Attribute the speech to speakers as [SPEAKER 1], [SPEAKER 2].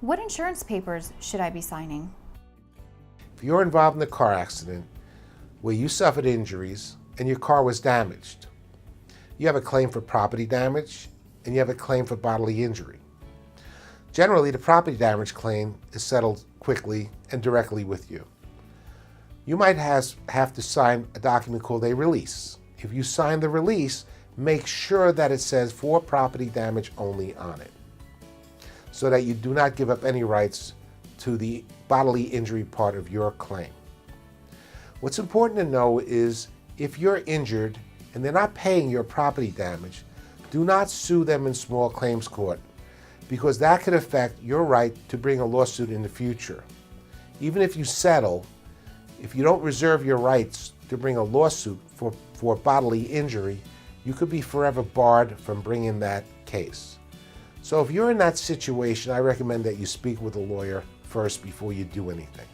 [SPEAKER 1] What insurance papers should I be signing?
[SPEAKER 2] If you're involved in a car accident where you suffered injuries and your car was damaged, you have a claim for property damage and you have a claim for bodily injury. Generally, the property damage claim is settled quickly and directly with you. You might have to sign a document called a release. If you sign the release, make sure that it says for property damage only on it, so that you do not give up any rights to the bodily injury part of your claim. What's important to know is if you're injured and they're not paying your property damage, do not sue them in small claims court, because that could affect your right to bring a lawsuit in the future. Even if you settle, if you don't reserve your rights to bring a lawsuit for bodily injury, you could be forever barred from bringing that case. So if you're in that situation, I recommend that you speak with a lawyer first before you do anything.